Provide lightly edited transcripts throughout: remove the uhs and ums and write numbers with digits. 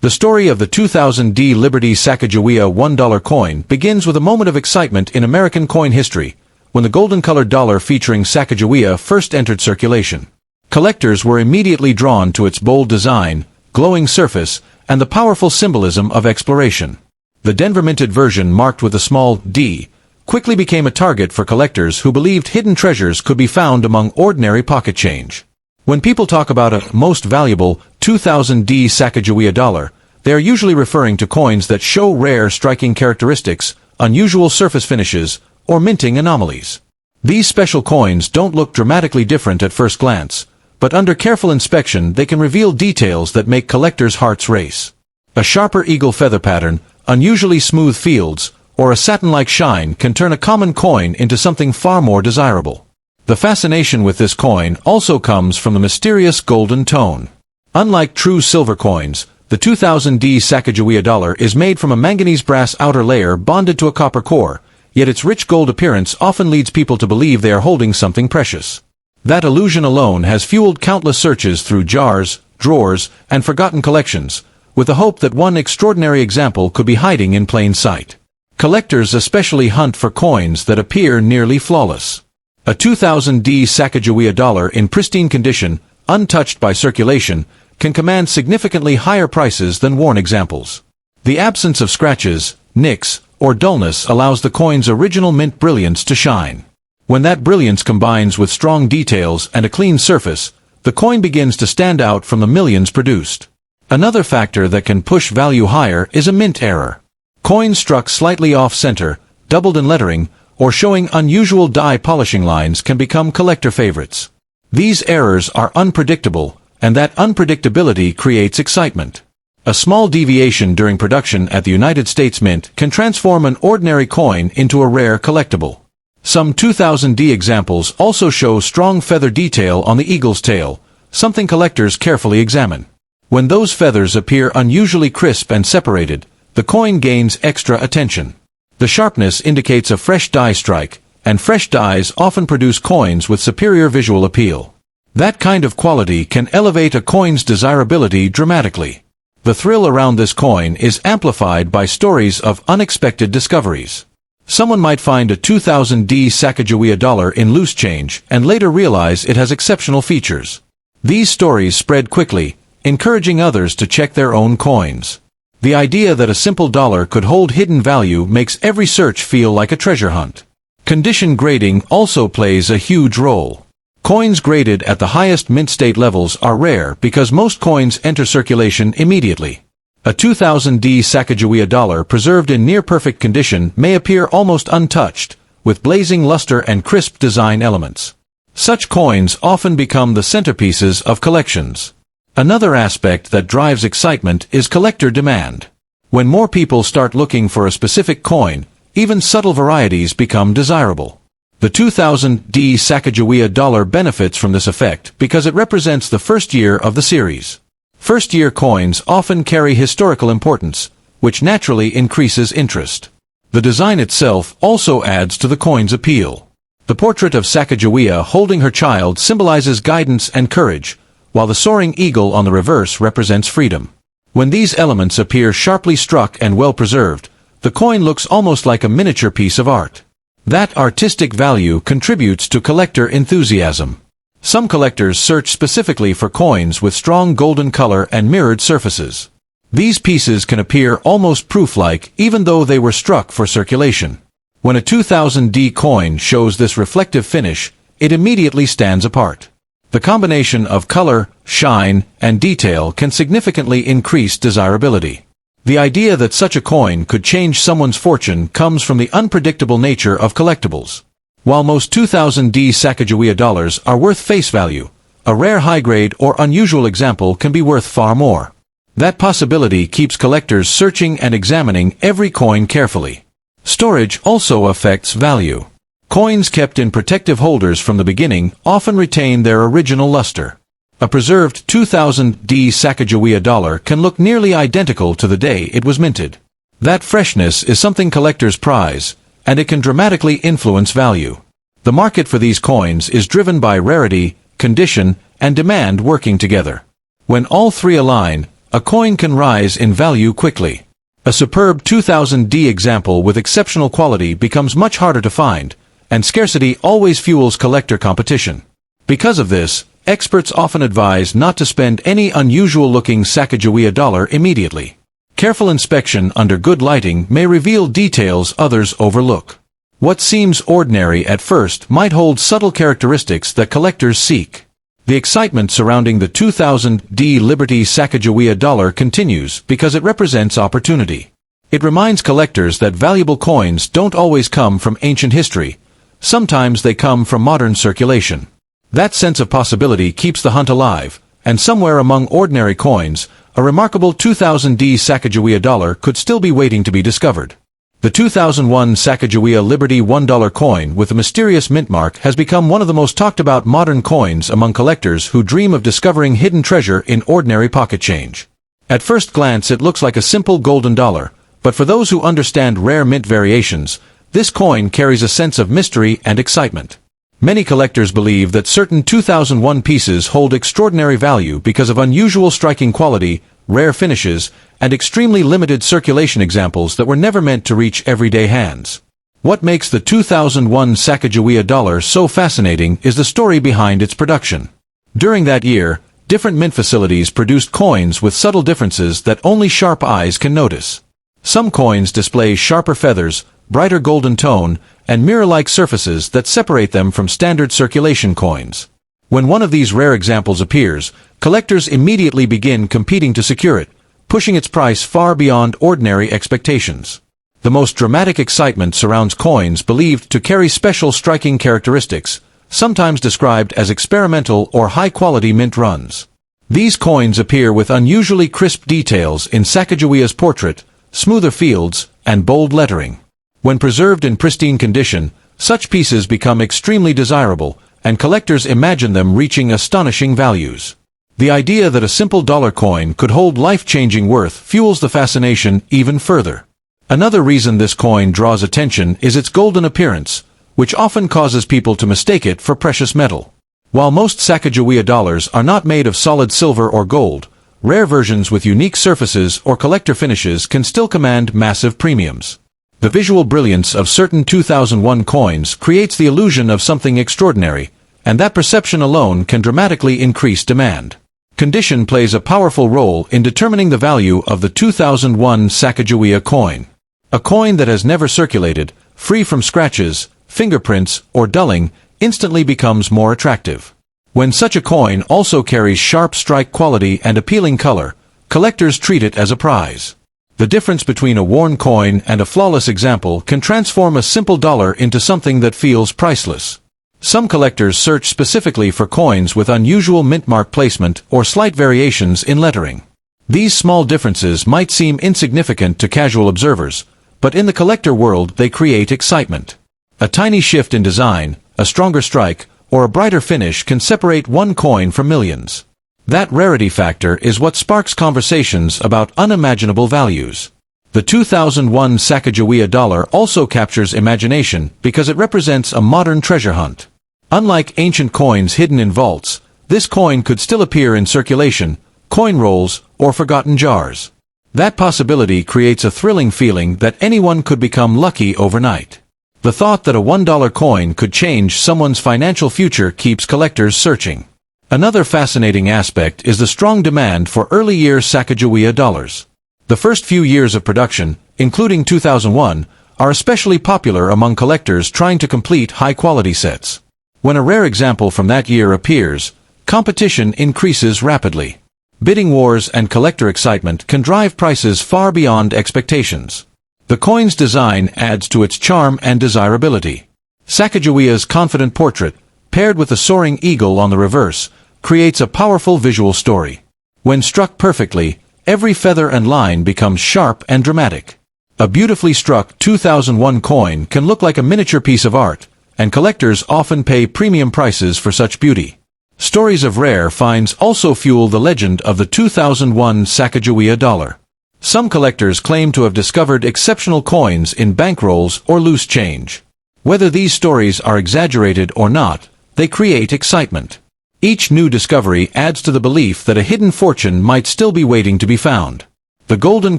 The story of the 2000D Liberty Sacagawea $1 coin begins with a moment of excitement in American coin history, when the golden-colored dollar featuring Sacagawea first entered circulation. Collectors were immediately drawn to its bold design, glowing surface, and the powerful symbolism of exploration. The Denver-minted version marked with a small D quickly became a target for collectors who believed hidden treasures could be found among ordinary pocket change. When people talk about a most valuable 2000D Sacagawea dollar, they are usually referring to coins that show rare striking characteristics, unusual surface finishes, or minting anomalies. These special coins don't look dramatically different at first glance, but under careful inspection they can reveal details that make collectors' hearts race. A sharper eagle feather pattern, unusually smooth fields, or a satin-like shine can turn a common coin into something far more desirable. The fascination with this coin also comes from the mysterious golden tone. Unlike true silver coins, the 2000D Sacagawea dollar is made from a manganese brass outer layer bonded to a copper core, yet its rich gold appearance often leads people to believe they are holding something precious. That illusion alone has fueled countless searches through jars, drawers, and forgotten collections, with the hope that one extraordinary example could be hiding in plain sight. Collectors especially hunt for coins that appear nearly flawless. A 2000D Sacagawea dollar in pristine condition, untouched by circulation, can command significantly higher prices than worn examples. The absence of scratches, nicks, or dullness allows the coin's original mint brilliance to shine. When that brilliance combines with strong details and a clean surface, the coin begins to stand out from the millions produced. Another factor that can push value higher is a mint error. Coins struck slightly off-center, doubled in lettering, or showing unusual die polishing lines can become collector favorites. These errors are unpredictable, and that unpredictability creates excitement. A small deviation during production at the United States Mint can transform an ordinary coin into a rare collectible. Some 2000D examples also show strong feather detail on the eagle's tail, something collectors carefully examine. When those feathers appear unusually crisp and separated, the coin gains extra attention. The sharpness indicates a fresh die strike, and fresh dies often produce coins with superior visual appeal. That kind of quality can elevate a coin's desirability dramatically. The thrill around this coin is amplified by stories of unexpected discoveries. Someone might find a 2000D Sacagawea dollar in loose change and later realize it has exceptional features. These stories spread quickly, encouraging others to check their own coins. The idea that a simple dollar could hold hidden value makes every search feel like a treasure hunt. Condition grading also plays a huge role. Coins graded at the highest mint state levels are rare because most coins enter circulation immediately. A 2000D Sacagawea dollar preserved in near-perfect condition may appear almost untouched, with blazing luster and crisp design elements. Such coins often become the centerpieces of collections. Another aspect that drives excitement is collector demand. When more people start looking for a specific coin, even subtle varieties become desirable. The 2000D Sacagawea dollar benefits from this effect because it represents the first year of the series. First-year coins often carry historical importance, which naturally increases interest. The design itself also adds to the coin's appeal. The portrait of Sacagawea holding her child symbolizes guidance and courage, while the soaring eagle on the reverse represents freedom. When these elements appear sharply struck and well-preserved, the coin looks almost like a miniature piece of art. That artistic value contributes to collector enthusiasm. Some collectors search specifically for coins with strong golden color and mirrored surfaces. These pieces can appear almost proof-like even though they were struck for circulation. When a 2000D coin shows this reflective finish, it immediately stands apart. The combination of color, shine, and detail can significantly increase desirability. The idea that such a coin could change someone's fortune comes from the unpredictable nature of collectibles. While most 2000D Sacagawea dollars are worth face value, a rare high-grade or unusual example can be worth far more. That possibility keeps collectors searching and examining every coin carefully. Storage also affects value. Coins kept in protective holders from the beginning often retain their original luster. A preserved 2000D Sacagawea dollar can look nearly identical to the day it was minted. That freshness is something collectors prize, and it can dramatically influence value. The market for these coins is driven by rarity, condition, and demand working together. When all three align, A coin can rise in value quickly. A superb 2000D example with exceptional quality becomes much harder to find, and scarcity always fuels collector competition. Because of this, experts often advise not to spend any unusual-looking Sacagawea dollar immediately. Careful inspection under good lighting may reveal details others overlook. What seems ordinary at first might hold subtle characteristics that collectors seek. The excitement surrounding the 2000D Liberty Sacagawea dollar continues because it represents opportunity. It reminds collectors that valuable coins don't always come from ancient history. Sometimes they come from modern circulation. That sense of possibility keeps the hunt alive, and somewhere among ordinary coins, a remarkable 2000D Sacagawea dollar could still be waiting to be discovered. The 2001 Sacagawea Liberty $1 coin with a mysterious mint mark has become one of the most talked about modern coins among collectors who dream of discovering hidden treasure in ordinary pocket change. At first glance it looks like a simple golden dollar, but for those who understand rare mint variations, this coin carries a sense of mystery and excitement. Many collectors believe that certain 2001 pieces hold extraordinary value because of unusual striking quality, rare finishes, and extremely limited circulation examples that were never meant to reach everyday hands. What makes the 2001 Sacagawea dollar so fascinating is the story behind its production. During that year, different mint facilities produced coins with subtle differences that only sharp eyes can notice. Some coins display sharper feathers, brighter golden tone, and mirror-like surfaces that separate them from standard circulation coins. When one of these rare examples appears, collectors immediately begin competing to secure it, pushing its price far beyond ordinary expectations. The most dramatic excitement surrounds coins believed to carry special striking characteristics, sometimes described as experimental or high-quality mint runs. These coins appear with unusually crisp details in Sacagawea's portrait, smoother fields, and bold lettering. When preserved in pristine condition, such pieces become extremely desirable, and collectors imagine them reaching astonishing values. The idea that a simple dollar coin could hold life-changing worth fuels the fascination even further. Another reason this coin draws attention is its golden appearance, which often causes people to mistake it for precious metal. While most Sacagawea dollars are not made of solid silver or gold, rare versions with unique surfaces or collector finishes can still command massive premiums. The visual brilliance of certain 2001 coins creates the illusion of something extraordinary, and that perception alone can dramatically increase demand. Condition plays a powerful role in determining the value of the 2001 Sacagawea coin. A coin that has never circulated, free from scratches, fingerprints, or dulling, instantly becomes more attractive. When such a coin also carries sharp strike quality and appealing color, collectors treat it as a prize. The difference between a worn coin and a flawless example can transform a simple dollar into something that feels priceless. Some collectors search specifically for coins with unusual mint mark placement or slight variations in lettering. These small differences might seem insignificant to casual observers, but in the collector world they create excitement. A tiny shift in design, a stronger strike, or a brighter finish can separate one coin from millions. That rarity factor is what sparks conversations about unimaginable values. The 2001 Sacagawea dollar also captures imagination because it represents a modern treasure hunt. Unlike ancient coins hidden in vaults, this coin could still appear in circulation, coin rolls, or forgotten jars. That possibility creates a thrilling feeling that anyone could become lucky overnight. The thought that a $1 coin could change someone's financial future keeps collectors searching. Another fascinating aspect is the strong demand for early-year Sacagawea dollars. The first few years of production, including 2001, are especially popular among collectors trying to complete high-quality sets. When a rare example from that year appears, competition increases rapidly. Bidding wars and collector excitement can drive prices far beyond expectations. The coin's design adds to its charm and desirability. Sacagawea's confident portrait, paired with a soaring eagle on the reverse, creates a powerful visual story. When struck perfectly, every feather and line becomes sharp and dramatic. A beautifully struck 2001 coin can look like a miniature piece of art, and collectors often pay premium prices for such beauty. Stories of rare finds also fuel the legend of the 2001 Sacagawea dollar. Some collectors claim to have discovered exceptional coins in bankrolls or loose change. Whether these stories are exaggerated or not, they create excitement. Each new discovery adds to the belief that a hidden fortune might still be waiting to be found. The golden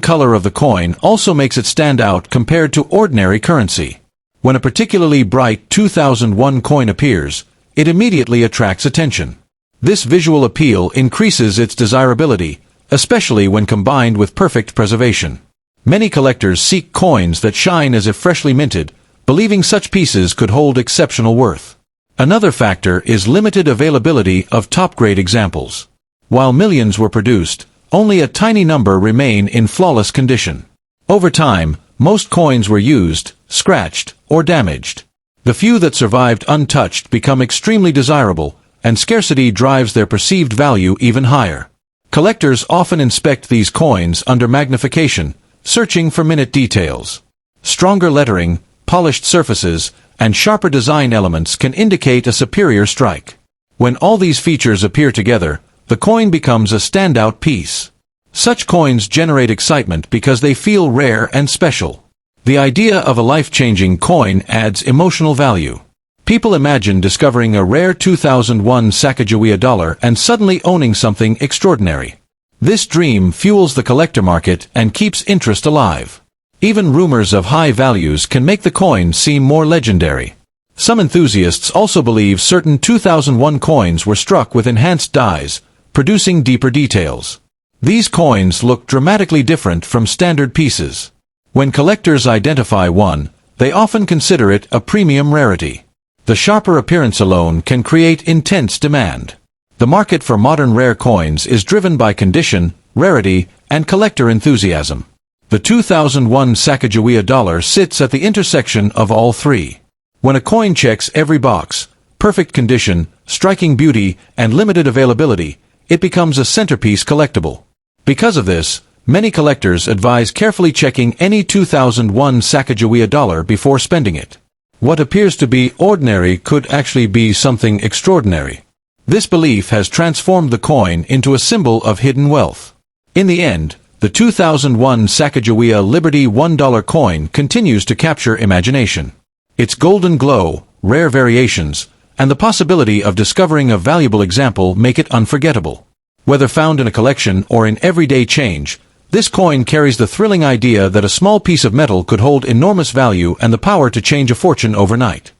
color of the coin also makes it stand out compared to ordinary currency. When a particularly bright 2001 coin appears, it immediately attracts attention. This visual appeal increases its desirability, especially when combined with perfect preservation. Many collectors seek coins that shine as if freshly minted, believing such pieces could hold exceptional worth. Another factor is limited availability of top-grade examples. While millions were produced, only a tiny number remain in flawless condition. Over time, most coins were used, scratched, or damaged. The few that survived untouched become extremely desirable, and scarcity drives their perceived value even higher. Collectors often inspect these coins under magnification, searching for minute details. Stronger lettering, polished surfaces, and sharper design elements can indicate a superior strike. When all these features appear together, the coin becomes a standout piece. Such coins generate excitement because they feel rare and special. The idea of a life-changing coin adds emotional value. People imagine discovering a rare 2001 Sacagawea dollar and suddenly owning something extraordinary. This dream fuels the collector market and keeps interest alive. Even rumors of high values can make the coin seem more legendary. Some enthusiasts also believe certain 2001 coins were struck with enhanced dyes, producing deeper details. These coins look dramatically different from standard pieces. When collectors identify one, they often consider it a premium rarity. The sharper appearance alone can create intense demand. The market for modern rare coins is driven by condition, rarity, and collector enthusiasm. The 2001 Sacagawea dollar sits at the intersection of all three. When a coin checks every box, perfect condition, striking beauty, and limited availability, it becomes a centerpiece collectible. Because of this, many collectors advise carefully checking any 2001 Sacagawea dollar before spending it. What appears to be ordinary could actually be something extraordinary. This belief has transformed the coin into a symbol of hidden wealth. In the end, the 2001 Sacagawea Liberty $1 coin continues to capture imagination. Its golden glow, rare variations, and the possibility of discovering a valuable example make it unforgettable. Whether found in a collection or in everyday change, this coin carries the thrilling idea that a small piece of metal could hold enormous value and the power to change a fortune overnight.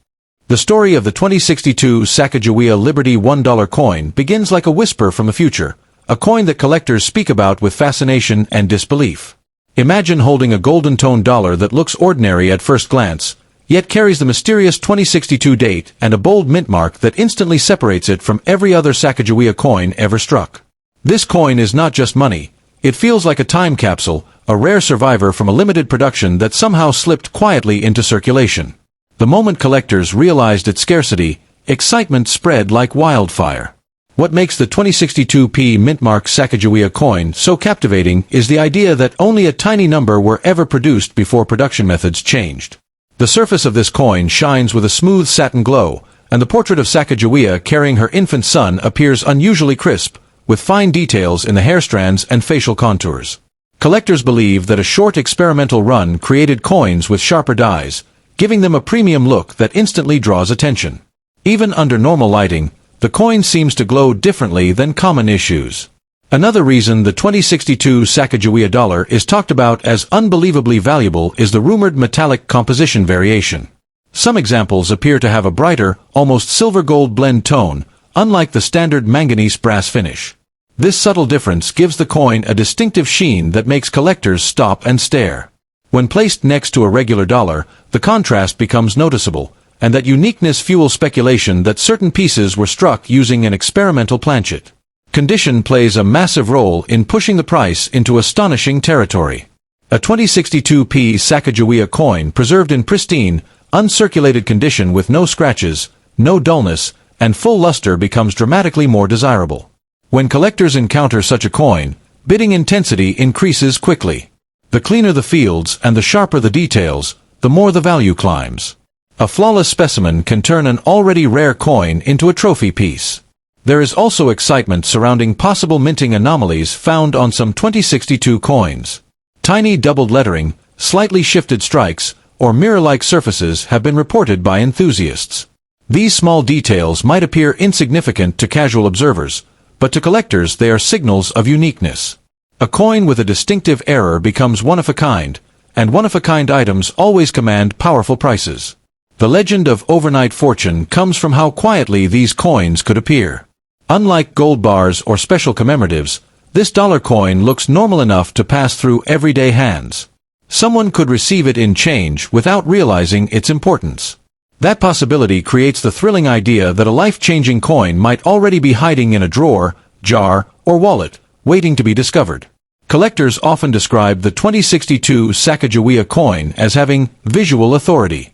The story of the 2062 Sacagawea Liberty $1 coin begins like a whisper from the future, a coin that collectors speak about with fascination and disbelief. Imagine holding a golden-toned dollar that looks ordinary at first glance, yet carries the mysterious 2062 date and a bold mint mark that instantly separates it from every other Sacagawea coin ever struck. This coin is not just money. It feels like a time capsule, a rare survivor from a limited production that somehow slipped quietly into circulation. The moment collectors realized its scarcity, excitement spread like wildfire. What makes the 2062p mintmark Sacagawea coin so captivating is the idea that only a tiny number were ever produced before production methods changed. The surface of this coin shines with a smooth satin glow, and the portrait of Sacagawea carrying her infant son appears unusually crisp, with fine details in the hair strands and facial contours. Collectors believe that a short experimental run created coins with sharper dyes, giving them a premium look that instantly draws attention. Even under normal lighting, the coin seems to glow differently than common issues. Another reason the 2062 Sacagawea dollar is talked about as unbelievably valuable is the rumored metallic composition variation. Some examples appear to have a brighter, almost silver-gold blend tone, unlike the standard manganese brass finish. This subtle difference gives the coin a distinctive sheen that makes collectors stop and stare. When placed next to a regular dollar, the contrast becomes noticeable, and that uniqueness fuels speculation that certain pieces were struck using an experimental planchet. Condition plays a massive role in pushing the price into astonishing territory. A 2062p Sacagawea coin preserved in pristine, uncirculated condition with no scratches, no dullness, and full luster becomes dramatically more desirable. When collectors encounter such a coin, bidding intensity increases quickly. The cleaner the fields and the sharper the details, the more the value climbs. A flawless specimen can turn an already rare coin into a trophy piece. There is also excitement surrounding possible minting anomalies found on some 2062 coins. Tiny doubled lettering, slightly shifted strikes, or mirror-like surfaces have been reported by enthusiasts. These small details might appear insignificant to casual observers, but to collectors they are signals of uniqueness. A coin with a distinctive error becomes one-of-a-kind, and one-of-a-kind items always command powerful prices. The legend of overnight fortune comes from how quietly these coins could appear. Unlike gold bars or special commemoratives, this dollar coin looks normal enough to pass through everyday hands. Someone could receive it in change without realizing its importance. That possibility creates the thrilling idea that a life-changing coin might already be hiding in a drawer, jar, or wallet, waiting to be discovered. Collectors often describe the 2062 Sacagawea coin as having visual authority.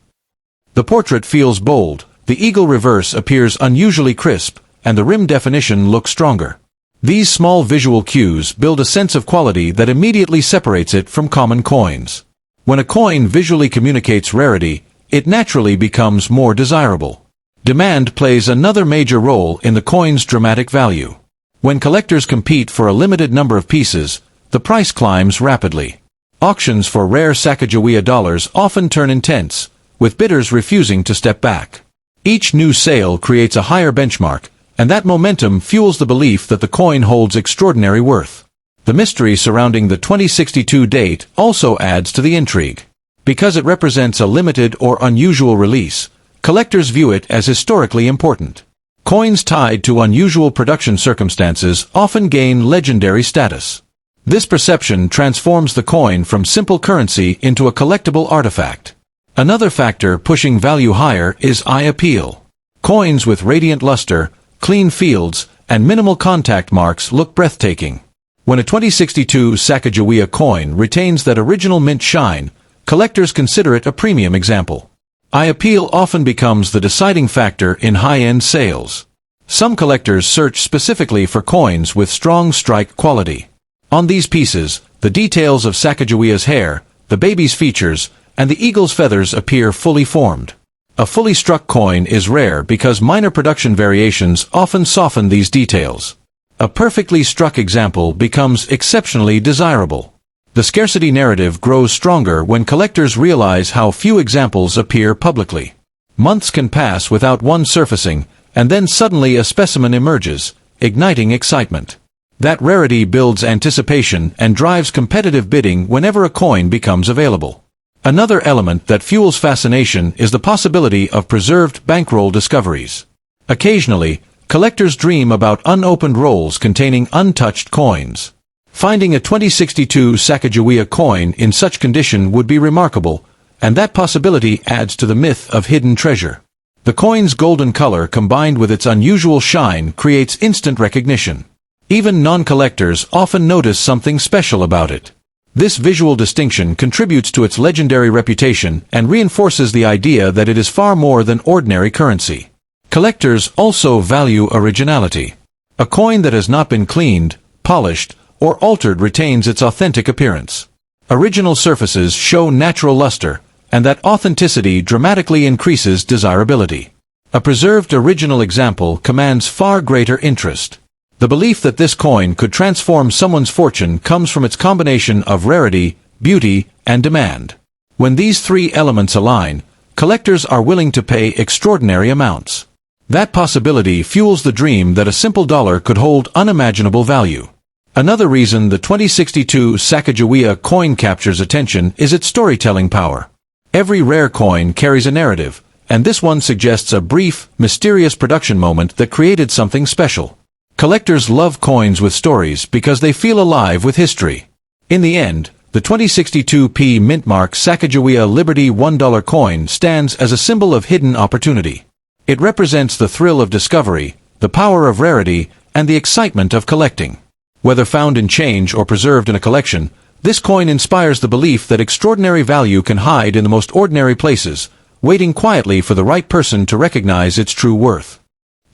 The portrait feels bold, the eagle reverse appears unusually crisp, and the rim definition looks stronger. These small visual cues build a sense of quality that immediately separates it from common coins. When a coin visually communicates rarity, it naturally becomes more desirable. Demand plays another major role in the coin's dramatic value. When collectors compete for a limited number of pieces, the price climbs rapidly. Auctions for rare Sacagawea dollars often turn intense, with bidders refusing to step back. Each new sale creates a higher benchmark, and that momentum fuels the belief that the coin holds extraordinary worth. The mystery surrounding the 2062 date also adds to the intrigue. Because it represents a limited or unusual release, collectors view it as historically important. Coins tied to unusual production circumstances often gain legendary status. This perception transforms the coin from simple currency into a collectible artifact. Another factor pushing value higher is eye appeal. Coins with radiant luster, clean fields, and minimal contact marks look breathtaking. When a 2062 Sacagawea coin retains that original mint shine, collectors consider it a premium example. Eye appeal often becomes the deciding factor in high-end sales. Some collectors search specifically for coins with strong strike quality. On these pieces, the details of Sacagawea's hair, the baby's features, and the eagle's feathers appear fully formed. A fully struck coin is rare because minor production variations often soften these details. A perfectly struck example becomes exceptionally desirable. The scarcity narrative grows stronger when collectors realize how few examples appear publicly. Months can pass without one surfacing, and then suddenly a specimen emerges, igniting excitement. That rarity builds anticipation and drives competitive bidding whenever a coin becomes available. Another element that fuels fascination is the possibility of preserved bankroll discoveries. Occasionally, collectors dream about unopened rolls containing untouched coins. Finding a 2062 Sacagawea coin in such condition would be remarkable, and that possibility adds to the myth of hidden treasure. The coin's golden color combined with its unusual shine creates instant recognition. Even non-collectors often notice something special about it. This visual distinction contributes to its legendary reputation and reinforces the idea that it is far more than ordinary currency. Collectors also value originality. A coin that has not been cleaned, polished, or altered retains its authentic appearance. Original surfaces show natural luster, and that authenticity dramatically increases desirability. A preserved original example commands far greater interest. The belief that this coin could transform someone's fortune comes from its combination of rarity, beauty, and demand. When these three elements align, collectors are willing to pay extraordinary amounts. That possibility fuels the dream that a simple dollar could hold unimaginable value. Another reason the 2062 Sacagawea coin captures attention is its storytelling power. Every rare coin carries a narrative, and this one suggests a brief, mysterious production moment that created something special. Collectors love coins with stories because they feel alive with history. In the end, the 2062p mintmark Sacagawea Liberty $1 coin stands as a symbol of hidden opportunity. It represents the thrill of discovery, the power of rarity, and the excitement of collecting. Whether found in change or preserved in a collection, this coin inspires the belief that extraordinary value can hide in the most ordinary places, waiting quietly for the right person to recognize its true worth.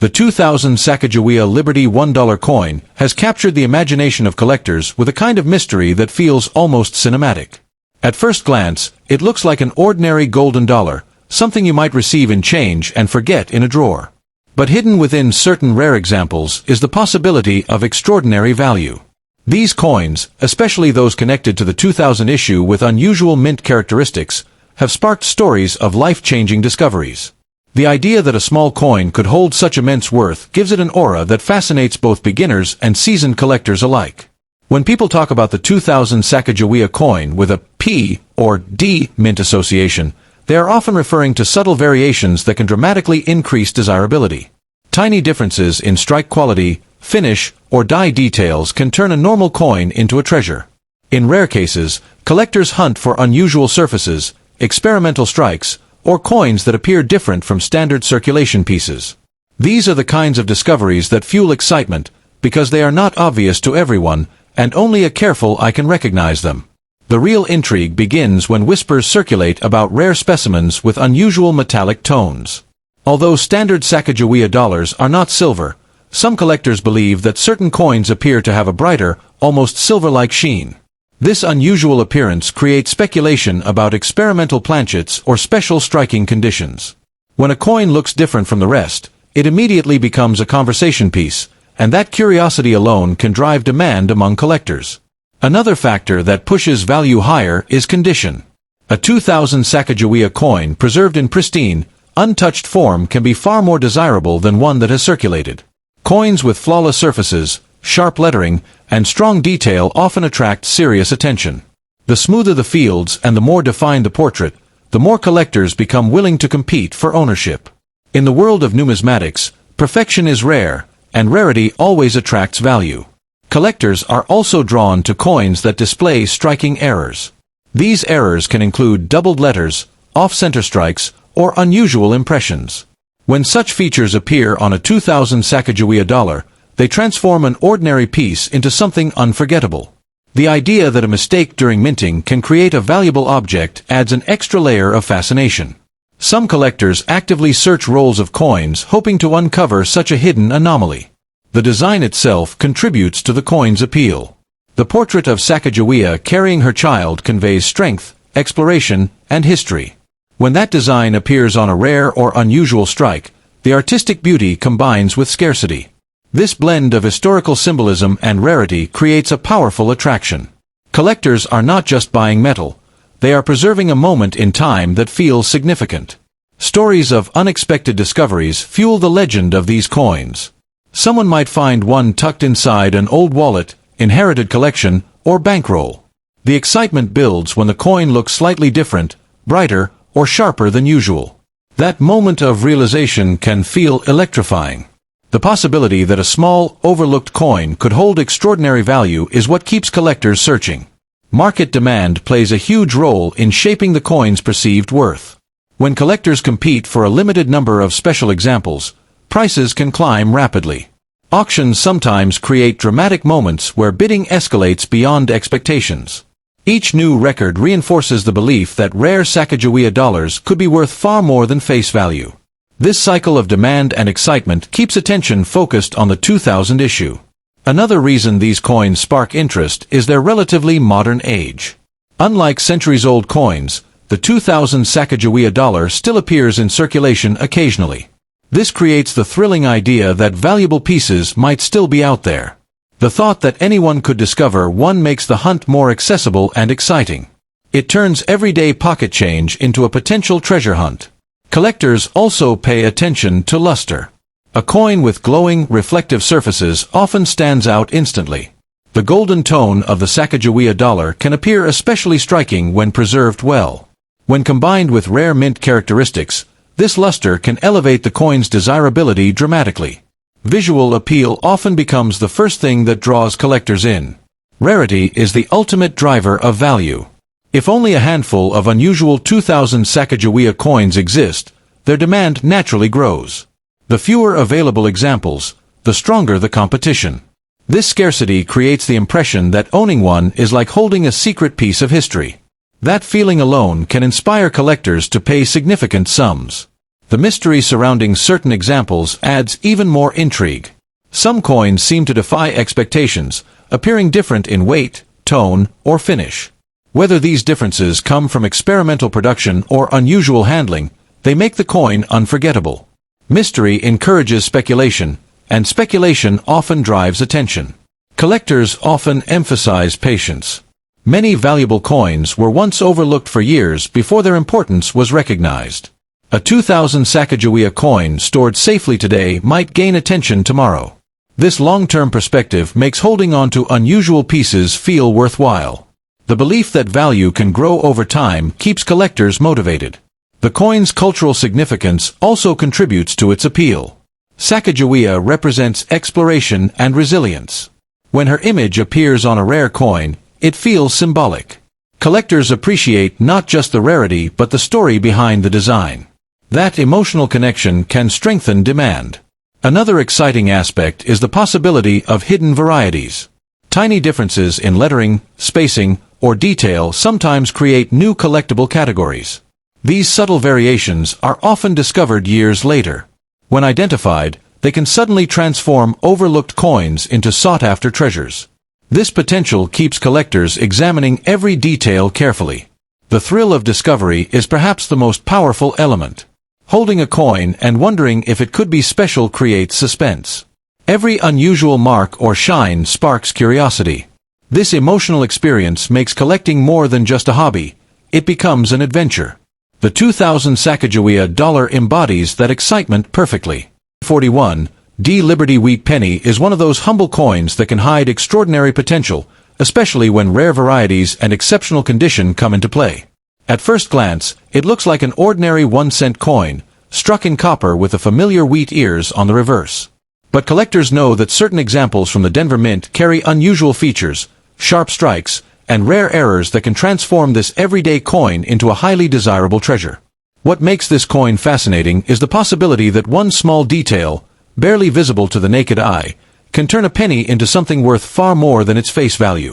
The 2000 Sacagawea Liberty $1 coin has captured the imagination of collectors with a kind of mystery that feels almost cinematic. At first glance, it looks like an ordinary golden dollar, something you might receive in change and forget in a drawer. But hidden within certain rare examples is the possibility of extraordinary value. These coins, especially those connected to the 2000 issue with unusual mint characteristics, have sparked stories of life-changing discoveries. The idea that a small coin could hold such immense worth gives it an aura that fascinates both beginners and seasoned collectors alike. When people talk about the 2000 Sacagawea coin with a P or D mint association, they are often referring to subtle variations that can dramatically increase desirability. Tiny differences in strike quality, finish, or die details can turn a normal coin into a treasure. In rare cases, collectors hunt for unusual surfaces, experimental strikes, or coins that appear different from standard circulation pieces. These are the kinds of discoveries that fuel excitement, because they are not obvious to everyone, and only a careful eye can recognize them. The real intrigue begins when whispers circulate about rare specimens with unusual metallic tones. Although standard Sacagawea dollars are not silver, some collectors believe that certain coins appear to have a brighter, almost silver-like sheen. This unusual appearance creates speculation about experimental planchets or special striking conditions. When a coin looks different from the rest, it immediately becomes a conversation piece, and that curiosity alone can drive demand among collectors. Another factor that pushes value higher is condition. A 2000 Sacagawea coin preserved in pristine, untouched form can be far more desirable than one that has circulated. Coins with flawless surfaces, sharp lettering, and strong detail often attract serious attention. The smoother the fields and the more defined the portrait, the more collectors become willing to compete for ownership. In the world of numismatics, perfection is rare, and rarity always attracts value. Collectors are also drawn to coins that display striking errors. These errors can include doubled letters, off-center strikes, or unusual impressions. When such features appear on a 2000 Sacagawea dollar, they transform an ordinary piece into something unforgettable. The idea that a mistake during minting can create a valuable object adds an extra layer of fascination. Some collectors actively search rolls of coins hoping to uncover such a hidden anomaly. The design itself contributes to the coin's appeal. The portrait of Sacagawea carrying her child conveys strength, exploration, and history. When that design appears on a rare or unusual strike, the artistic beauty combines with scarcity. This blend of historical symbolism and rarity creates a powerful attraction. Collectors are not just buying metal, they are preserving a moment in time that feels significant. Stories of unexpected discoveries fuel the legend of these coins. Someone might find one tucked inside an old wallet, inherited collection, or bankroll. The excitement builds when the coin looks slightly different, brighter, or sharper than usual. That moment of realization can feel electrifying. The possibility that a small, overlooked coin could hold extraordinary value is what keeps collectors searching. Market demand plays a huge role in shaping the coin's perceived worth. When collectors compete for a limited number of special examples, prices can climb rapidly. Auctions sometimes create dramatic moments where bidding escalates beyond expectations. Each new record reinforces the belief that rare Sacagawea dollars could be worth far more than face value. This cycle of demand and excitement keeps attention focused on the 2000 issue. Another reason these coins spark interest is their relatively modern age. Unlike centuries-old coins, the 2000 Sacagawea dollar still appears in circulation occasionally. This creates the thrilling idea that valuable pieces might still be out there. The thought that anyone could discover one makes the hunt more accessible and exciting. It turns everyday pocket change into a potential treasure hunt. Collectors also pay attention to luster. A coin with glowing, reflective surfaces often stands out instantly. The golden tone of the Sacagawea dollar can appear especially striking when preserved well. When combined with rare mint characteristics, this luster can elevate the coin's desirability dramatically. Visual appeal often becomes the first thing that draws collectors in. Rarity is the ultimate driver of value. If only a handful of unusual 2000 Sacagawea coins exist, their demand naturally grows. The fewer available examples, the stronger the competition. This scarcity creates the impression that owning one is like holding a secret piece of history. That feeling alone can inspire collectors to pay significant sums. The mystery surrounding certain examples adds even more intrigue. Some coins seem to defy expectations, appearing different in weight, tone, or finish. Whether these differences come from experimental production or unusual handling, they make the coin unforgettable. Mystery encourages speculation, and speculation often drives attention. Collectors often emphasize patience. Many valuable coins were once overlooked for years before their importance was recognized. A 2000 Sacagawea coin stored safely today might gain attention tomorrow. This long-term perspective makes holding on to unusual pieces feel worthwhile. The belief that value can grow over time keeps collectors motivated. The coin's cultural significance also contributes to its appeal. Sacagawea represents exploration and resilience. When her image appears on a rare coin, it feels symbolic. Collectors appreciate not just the rarity but the story behind the design. That emotional connection can strengthen demand. Another exciting aspect is the possibility of hidden varieties. Tiny differences in lettering, spacing, or detail sometimes create new collectible categories. These subtle variations are often discovered years later. When identified, they can suddenly transform overlooked coins into sought-after treasures. This potential keeps collectors examining every detail carefully. The thrill of discovery is perhaps the most powerful element. Holding a coin and wondering if it could be special creates suspense. Every unusual mark or shine sparks curiosity. This emotional experience makes collecting more than just a hobby. It becomes an adventure. The 2000 Sacagawea dollar embodies that excitement perfectly. 41. D. Liberty Wheat Penny is one of those humble coins that can hide extraordinary potential, especially when rare varieties and exceptional condition come into play. At first glance, it looks like an ordinary 1-cent coin, struck in copper with the familiar wheat ears on the reverse. But collectors know that certain examples from the Denver Mint carry unusual features, sharp strikes, and rare errors that can transform this everyday coin into a highly desirable treasure. What makes this coin fascinating is the possibility that one small detail, barely visible to the naked eye, can turn a penny into something worth far more than its face value.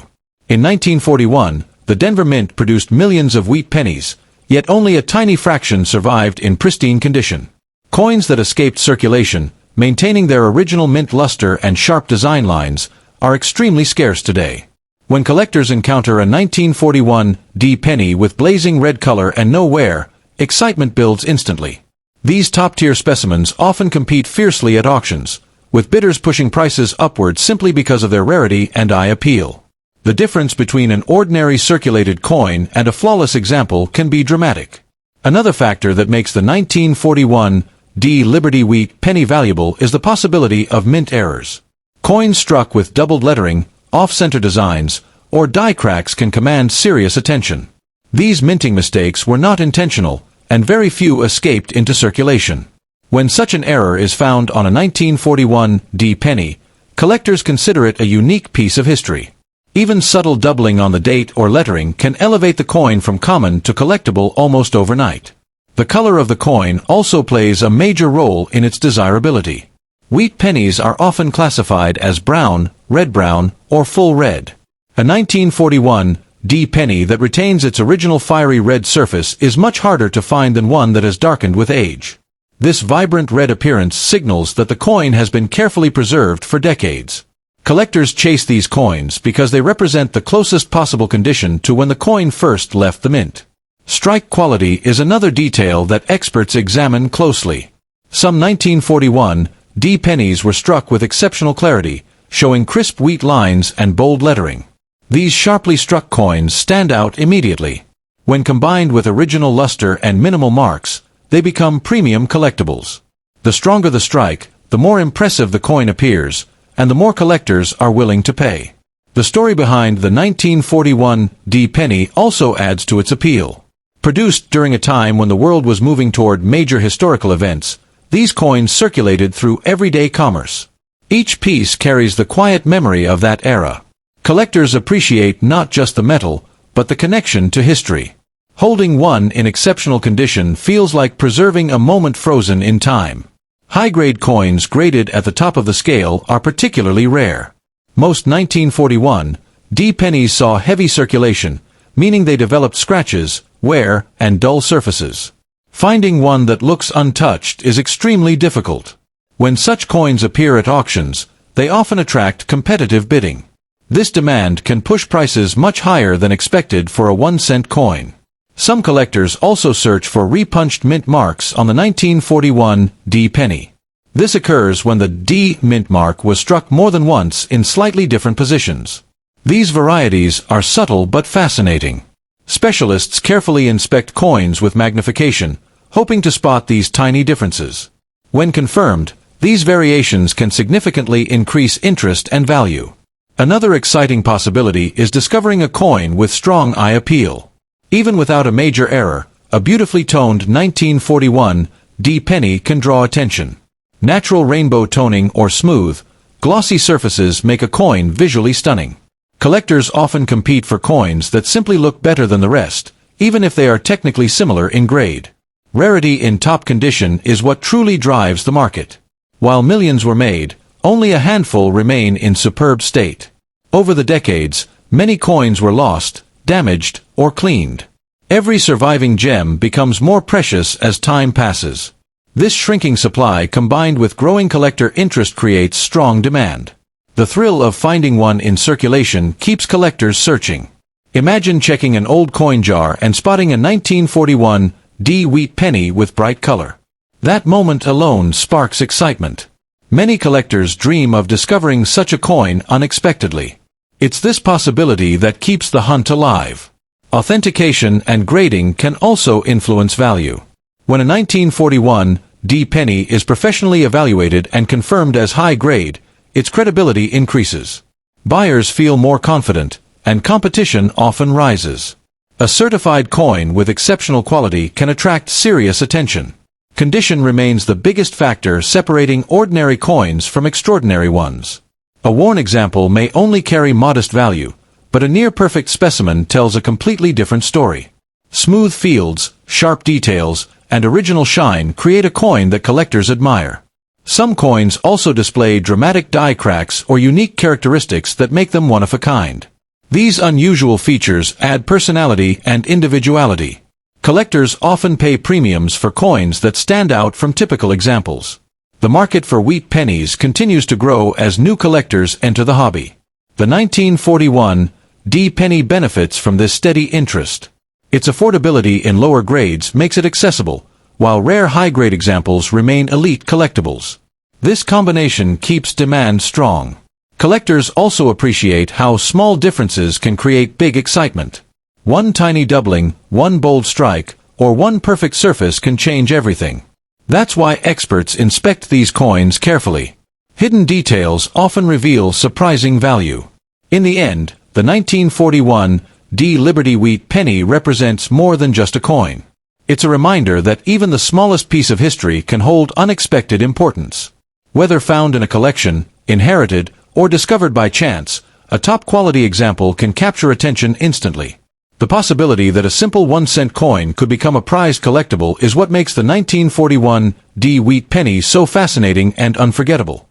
In 1941, the Denver Mint produced millions of wheat pennies, yet only a tiny fraction survived in pristine condition. Coins that escaped circulation, maintaining their original mint luster and sharp design lines, are extremely scarce today. When collectors encounter a 1941 D penny with blazing red color and no wear, excitement builds instantly. These top-tier specimens often compete fiercely at auctions, with bidders pushing prices upward simply because of their rarity and eye appeal. The difference between an ordinary circulated coin and a flawless example can be dramatic. Another factor that makes the 1941 D. Liberty Wheat Penny valuable is the possibility of mint errors. Coins struck with doubled lettering, off-center designs, or die cracks can command serious attention. These minting mistakes were not intentional, and very few escaped into circulation. When such an error is found on a 1941 D penny, collectors consider it a unique piece of history. Even subtle doubling on the date or lettering can elevate the coin from common to collectible almost overnight. The color of the coin also plays a major role in its desirability. Wheat pennies are often classified as brown, red-brown, or full red. A 1941 D penny that retains its original fiery red surface is much harder to find than one that has darkened with age. This vibrant red appearance signals that the coin has been carefully preserved for decades. Collectors chase these coins because they represent the closest possible condition to when the coin first left the mint. Strike quality is another detail that experts examine closely. Some 1941 D pennies were struck with exceptional clarity, showing crisp wheat lines and bold lettering. These sharply struck coins stand out immediately. When combined with original luster and minimal marks, they become premium collectibles. The stronger the strike, the more impressive the coin appears, and the more collectors are willing to pay. The story behind the 1941 D penny also adds to its appeal. Produced during a time when the world was moving toward major historical events, these coins circulated through everyday commerce. Each piece carries the quiet memory of that era. Collectors appreciate not just the metal, but the connection to history. Holding one in exceptional condition feels like preserving a moment frozen in time. High-grade coins graded at the top of the scale are particularly rare. Most 1941 D pennies saw heavy circulation, meaning they developed scratches, wear, and dull surfaces. Finding one that looks untouched is extremely difficult. When such coins appear at auctions, they often attract competitive bidding. This demand can push prices much higher than expected for a 1-cent coin. Some collectors also search for repunched mint marks on the 1941 D penny. This occurs when the D mint mark was struck more than once in slightly different positions. These varieties are subtle but fascinating. Specialists carefully inspect coins with magnification, hoping to spot these tiny differences. When confirmed, these variations can significantly increase interest and value. Another exciting possibility is discovering a coin with strong eye appeal. Even without a major error, a beautifully toned 1941 D penny can draw attention. Natural rainbow toning or smooth, glossy surfaces make a coin visually stunning. Collectors often compete for coins that simply look better than the rest, even if they are technically similar in grade. Rarity in top condition is what truly drives the market. While millions were made, only a handful remain in superb state. Over the decades, many coins were lost, damaged, or cleaned. Every surviving gem becomes more precious as time passes. This shrinking supply combined with growing collector interest creates strong demand. The thrill of finding one in circulation keeps collectors searching. Imagine checking an old coin jar and spotting a 1941 D wheat penny with bright color. That moment alone sparks excitement. Many collectors dream of discovering such a coin unexpectedly. It's this possibility that keeps the hunt alive. Authentication and grading can also influence value. When a 1941 D penny is professionally evaluated and confirmed as high grade, its credibility increases. Buyers feel more confident, and competition often rises. A certified coin with exceptional quality can attract serious attention. Condition remains the biggest factor separating ordinary coins from extraordinary ones. A worn example may only carry modest value, but a near-perfect specimen tells a completely different story. Smooth fields, sharp details, and original shine create a coin that collectors admire. Some coins also display dramatic die cracks or unique characteristics that make them one of a kind. These unusual features add personality and individuality. Collectors often pay premiums for coins that stand out from typical examples. The market for wheat pennies continues to grow as new collectors enter the hobby. The 1941 D penny benefits from this steady interest. Its affordability in lower grades makes it accessible, while rare high-grade examples remain elite collectibles. This combination keeps demand strong. Collectors also appreciate how small differences can create big excitement. One tiny doubling, one bold strike, or one perfect surface can change everything. That's why experts inspect these coins carefully. Hidden details often reveal surprising value. In the end, the 1941 D Liberty Wheat penny represents more than just a coin. It's a reminder that even the smallest piece of history can hold unexpected importance. Whether found in a collection, inherited, or discovered by chance, a top-quality example can capture attention instantly. The possibility that a simple 1-cent coin could become a prized collectible is what makes the 1941 D Wheat penny so fascinating and unforgettable.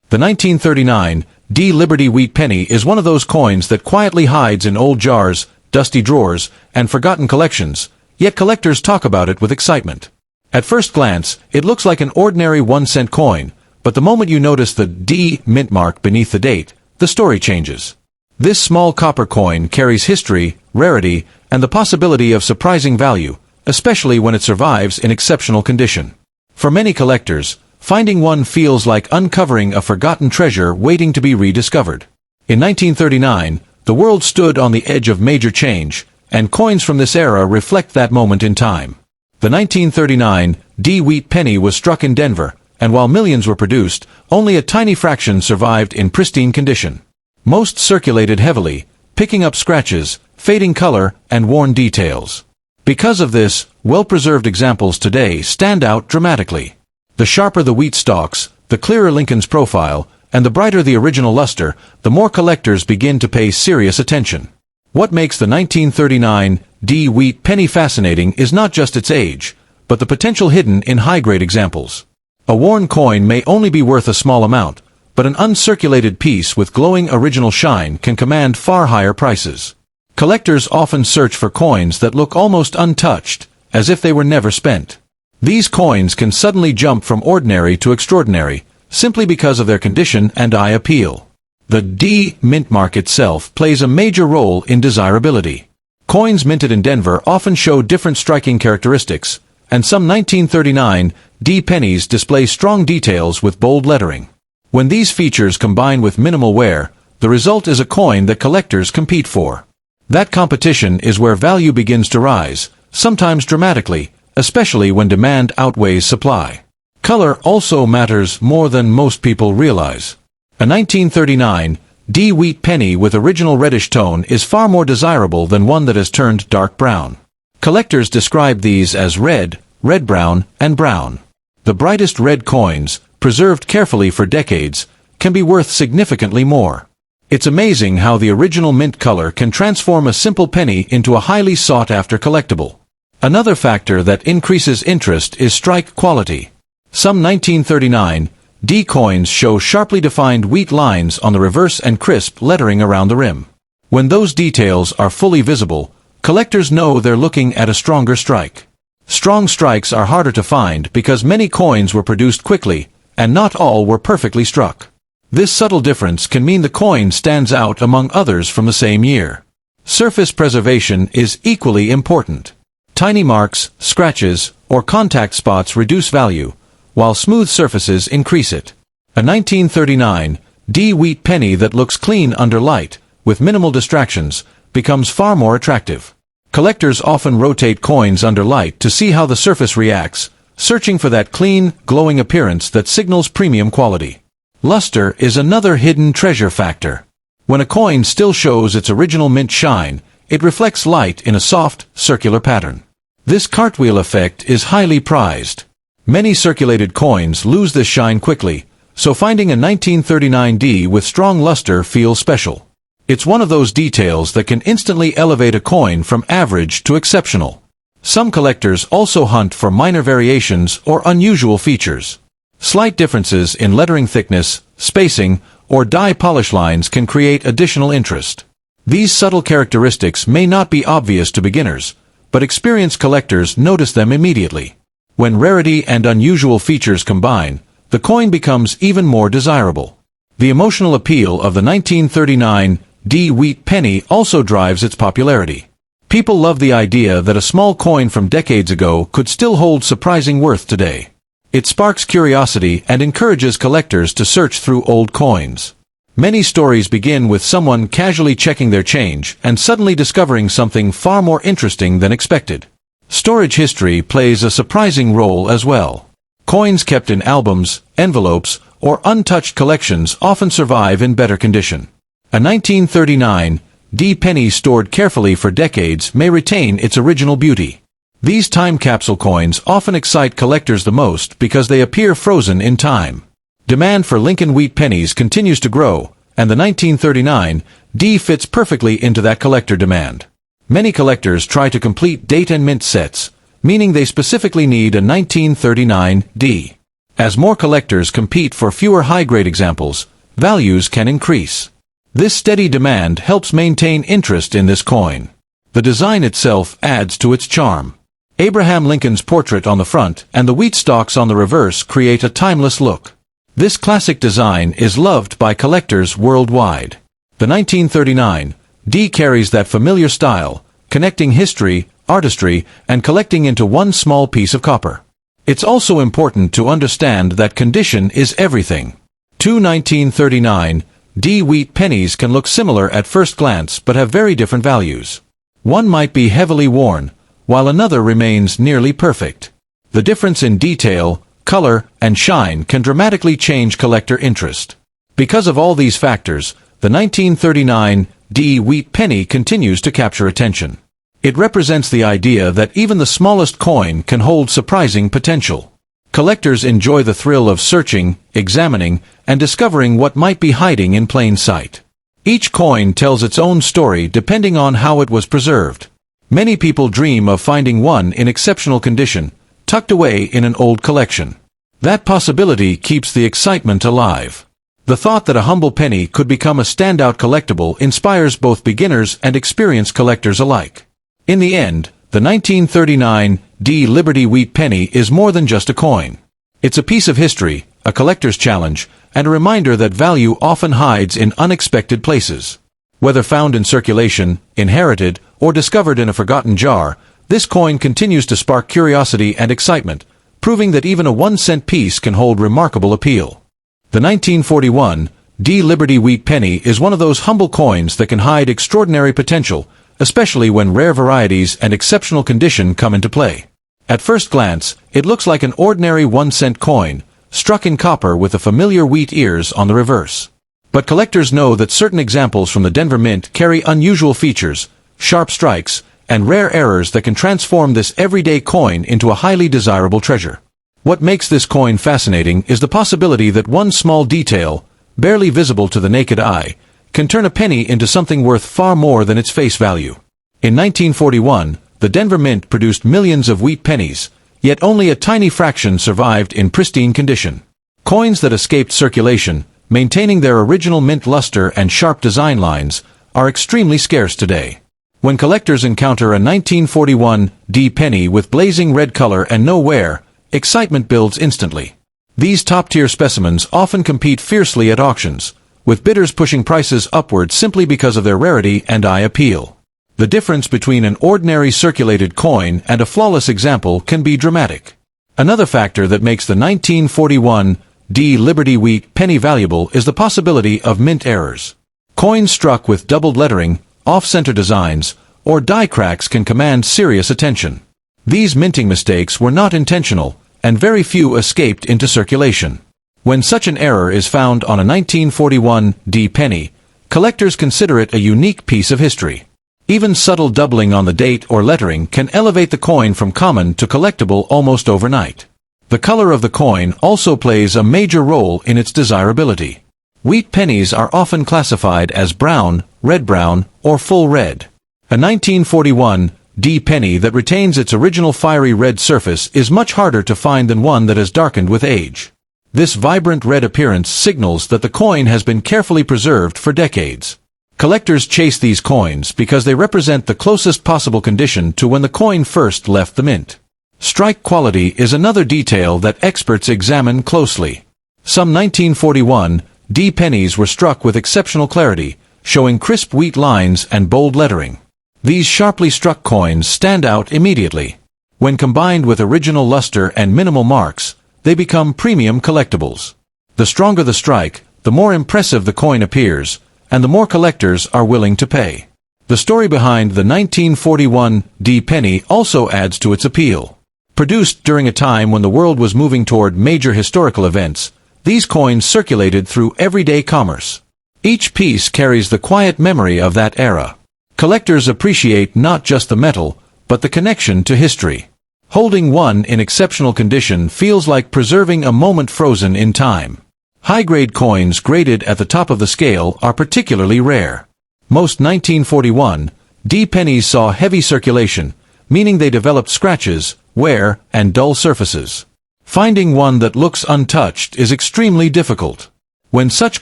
The 1939 D Liberty Wheat penny is one of those coins that quietly hides in old jars, dusty drawers, and forgotten collections, yet collectors talk about it with excitement. At first glance, it looks like an ordinary 1-cent coin, but the moment you notice the D mint mark beneath the date, the story changes. This small copper coin carries history, rarity, and the possibility of surprising value, especially when it survives in exceptional condition. For many collectors, finding one feels like uncovering a forgotten treasure waiting to be rediscovered. In 1939, the world stood on the edge of major change, and coins from this era reflect that moment in time. The 1939 D Wheat penny was struck in Denver, and while millions were produced, only a tiny fraction survived in pristine condition. Most circulated heavily, picking up scratches, fading color, and worn details. Because of this, well-preserved examples today stand out dramatically. The sharper the wheat stalks, the clearer Lincoln's profile, and the brighter the original luster, the more collectors begin to pay serious attention. What makes the 1939 D Wheat penny fascinating is not just its age, but the potential hidden in high-grade examples. A worn coin may only be worth a small amount, but an uncirculated piece with glowing original shine can command far higher prices. Collectors often search for coins that look almost untouched, as if they were never spent. These coins can suddenly jump from ordinary to extraordinary, simply because of their condition and eye appeal. The D mint mark itself plays a major role in desirability. Coins minted in Denver often show different striking characteristics, and some 1939 D pennies display strong details with bold lettering. When these features combine with minimal wear, the result is a coin that collectors compete for. That competition is where value begins to rise, sometimes dramatically, especially when demand outweighs supply. Color also matters more than most people realize. A 1939 D wheat penny with original reddish tone is far more desirable than one that has turned dark brown. Collectors describe these as red, red-brown, and brown. The brightest red coins, preserved carefully for decades, can be worth significantly more. It's amazing how the original mint color can transform a simple penny into a highly sought-after collectible. Another factor that increases interest is strike quality. Some 1939 D coins show sharply defined wheat lines on the reverse and crisp lettering around the rim. When those details are fully visible, collectors know they're looking at a stronger strike. Strong strikes are harder to find because many coins were produced quickly, and not all were perfectly struck. This subtle difference can mean the coin stands out among others from the same year. Surface preservation is equally important. Tiny marks, scratches, or contact spots reduce value, while smooth surfaces increase it. A 1939 D wheat penny that looks clean under light, with minimal distractions, becomes far more attractive. Collectors often rotate coins under light to see how the surface reacts, searching for that clean, glowing appearance that signals premium quality. Luster is another hidden treasure factor. When a coin still shows its original mint shine, it reflects light in a soft, circular pattern. This cartwheel effect is highly prized. Many circulated coins lose this shine quickly, so finding a 1939 D with strong luster feels special. It's one of those details that can instantly elevate a coin from average to exceptional. Some collectors also hunt for minor variations or unusual features. Slight differences in lettering thickness, spacing, or die polish lines can create additional interest. These subtle characteristics may not be obvious to beginners, but experienced collectors notice them immediately. When rarity and unusual features combine, the coin becomes even more desirable. The emotional appeal of the 1939 D wheat penny also drives its popularity. People love the idea that a small coin from decades ago could still hold surprising worth today. It sparks curiosity and encourages collectors to search through old coins. Many stories begin with someone casually checking their change and suddenly discovering something far more interesting than expected. Storage history plays a surprising role as well. Coins kept in albums, envelopes, or untouched collections often survive in better condition. A 1939 D penny stored carefully for decades may retain its original beauty. These time capsule coins often excite collectors the most because they appear frozen in time. Demand for Lincoln wheat pennies continues to grow, and the 1939 D fits perfectly into that collector demand. Many collectors try to complete date and mint sets, meaning they specifically need a 1939 D. As more collectors compete for fewer high-grade examples, values can increase. This steady demand helps maintain interest in this coin. The design itself adds to its charm. Abraham Lincoln's portrait on the front and the wheat stalks on the reverse create a timeless look. This classic design is loved by collectors worldwide. The 1939 D carries that familiar style, connecting history, artistry, and collecting into one small piece of copper. It's also important to understand that condition is everything. Two 1939 D wheat pennies can look similar at first glance but have very different values. One might be heavily worn, while another remains nearly perfect. The difference in detail, color, and shine can dramatically change collector interest. Because of all these factors, the 1939 D wheat penny continues to capture attention. It represents the idea that even the smallest coin can hold surprising potential. Collectors enjoy the thrill of searching, examining, and discovering what might be hiding in plain sight. Each coin tells its own story depending on how it was preserved. Many people dream of finding one in exceptional condition, tucked away in an old collection. That possibility keeps the excitement alive. The thought that a humble penny could become a standout collectible inspires both beginners and experienced collectors alike. In the end, the 1939 D Liberty wheat penny is more than just a coin. It's a piece of history, a collector's challenge, and a reminder that value often hides in unexpected places. Whether found in circulation, inherited, or discovered in a forgotten jar, this coin continues to spark curiosity and excitement, proving that even a 1-cent piece can hold remarkable appeal. The 1941 D Liberty wheat penny is one of those humble coins that can hide extraordinary potential, especially when rare varieties and exceptional condition come into play. At first glance, it looks like an ordinary 1-cent coin, struck in copper with the familiar wheat ears on the reverse. But collectors know that certain examples from the Denver Mint carry unusual features, sharp strikes, and rare errors that can transform this everyday coin into a highly desirable treasure. What makes this coin fascinating is the possibility that one small detail, barely visible to the naked eye, can turn a penny into something worth far more than its face value. In 1941, the Denver Mint produced millions of wheat pennies, yet only a tiny fraction survived in pristine condition. Coins that escaped circulation, maintaining their original mint luster and sharp design lines, are extremely scarce today. When collectors encounter a 1941 D penny with blazing red color and no wear, excitement builds instantly. These top-tier specimens often compete fiercely at auctions, with bidders pushing prices upward simply because of their rarity and eye appeal. The difference between an ordinary circulated coin and a flawless example can be dramatic. Another factor that makes the 1941 D Liberty Wheat penny valuable is the possibility of mint errors. Coins struck with doubled lettering, off-center designs, or die cracks can command serious attention. These minting mistakes were not intentional, and very few escaped into circulation. When such an error is found on a 1941 D penny, collectors consider it a unique piece of history. Even subtle doubling on the date or lettering can elevate the coin from common to collectible almost overnight. The color of the coin also plays a major role in its desirability. Wheat pennies are often classified as brown, red-brown, or full red. A 1941 D penny that retains its original fiery red surface is much harder to find than one that has darkened with age. This vibrant red appearance signals that the coin has been carefully preserved for decades. Collectors chase these coins because they represent the closest possible condition to when the coin first left the mint. Strike quality is another detail that experts examine closely. Some 1941 D pennies were struck with exceptional clarity, showing crisp wheat lines and bold lettering. These sharply struck coins stand out immediately. When combined with original luster and minimal marks, they become premium collectibles. The stronger the strike, the more impressive the coin appears, and the more collectors are willing to pay. The story behind the 1941 D penny also adds to its appeal. Produced during a time when the world was moving toward major historical events, these coins circulated through everyday commerce. Each piece carries the quiet memory of that era. Collectors appreciate not just the metal, but the connection to history. Holding one in exceptional condition feels like preserving a moment frozen in time. High-grade coins graded at the top of the scale are particularly rare. Most 1941 D pennies saw heavy circulation, meaning they developed scratches, wear, and dull surfaces. Finding one that looks untouched is extremely difficult. When such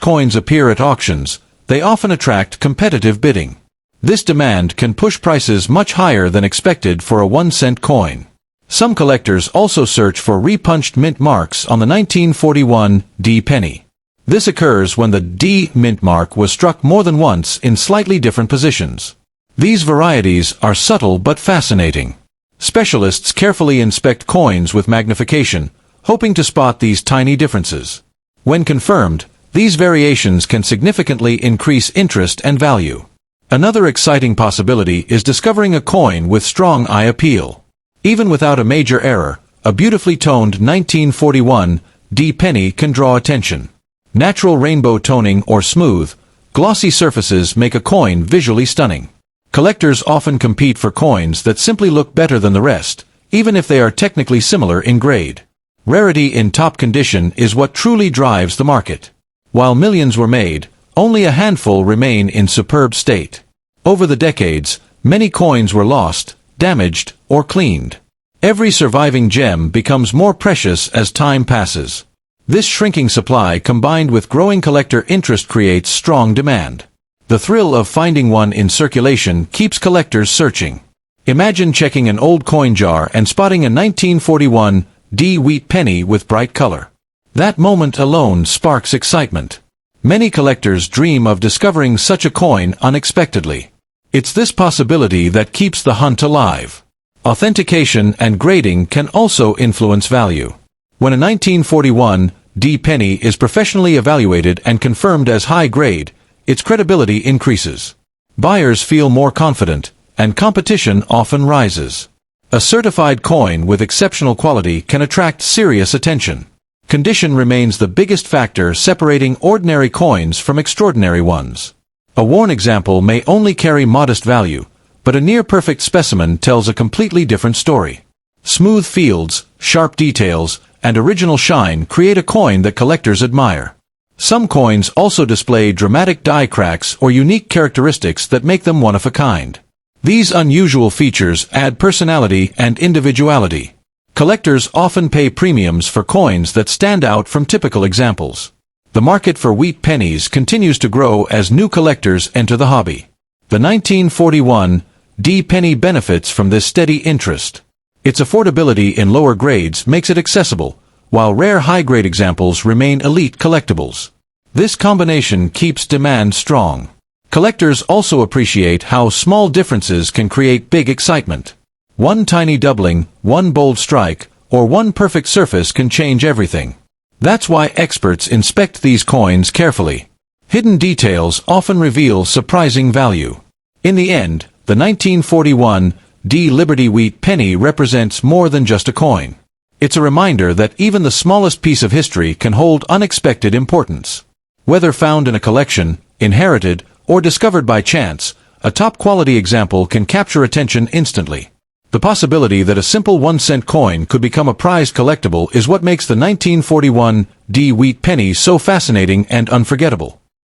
coins appear at auctions, they often attract competitive bidding. This demand can push prices much higher than expected for a 1-cent coin. Some collectors also search for repunched mint marks on the 1941 D penny. This occurs when the D mint mark was struck more than once in slightly different positions. These varieties are subtle but fascinating. Specialists carefully inspect coins with magnification, hoping to spot these tiny differences. When confirmed, these variations can significantly increase interest and value. Another exciting possibility is discovering a coin with strong eye appeal. Even without a major error, a beautifully toned 1941 D penny can draw attention. Natural rainbow toning or smooth, glossy surfaces make a coin visually stunning. Collectors often compete for coins that simply look better than the rest, even if they are technically similar in grade. Rarity in top condition is what truly drives the market. While millions were made, only a handful remain in superb state. Over the decades, many coins were lost, damaged, or cleaned. Every surviving gem becomes more precious as time passes. This shrinking supply combined with growing collector interest creates strong demand. The thrill of finding one in circulation keeps collectors searching. Imagine checking an old coin jar and spotting a 1941 D wheat penny with bright color. That moment alone sparks excitement. Many collectors dream of discovering such a coin unexpectedly. It's this possibility that keeps the hunt alive. Authentication and grading can also influence value. When a 1941 D penny is professionally evaluated and confirmed as high grade, its credibility increases. Buyers feel more confident, and competition often rises. A certified coin with exceptional quality can attract serious attention. Condition remains the biggest factor separating ordinary coins from extraordinary ones. A worn example may only carry modest value, but a near-perfect specimen tells a completely different story. Smooth fields, sharp details, and original shine create a coin that collectors admire. Some coins also display dramatic die cracks or unique characteristics that make them one of a kind. These unusual features add personality and individuality. Collectors often pay premiums for coins that stand out from typical examples. The market for wheat pennies continues to grow as new collectors enter the hobby. The 1941 D penny benefits from this steady interest. Its affordability in lower grades makes it accessible, while rare high-grade examples remain elite collectibles. This combination keeps demand strong. Collectors also appreciate how small differences can create big excitement. One tiny doubling, one bold strike, or one perfect surface can change everything. That's why experts inspect these coins carefully. Hidden details often reveal surprising value. In the end, the 1941 D Liberty Wheat penny represents more than just a coin. It's a reminder that even the smallest piece of history can hold unexpected importance. Whether found in a collection, inherited, or discovered by chance, a top-quality example can capture attention instantly. The possibility that a simple 1-cent coin could become a prized collectible is what makes the 1941 D Wheat penny so fascinating and unforgettable.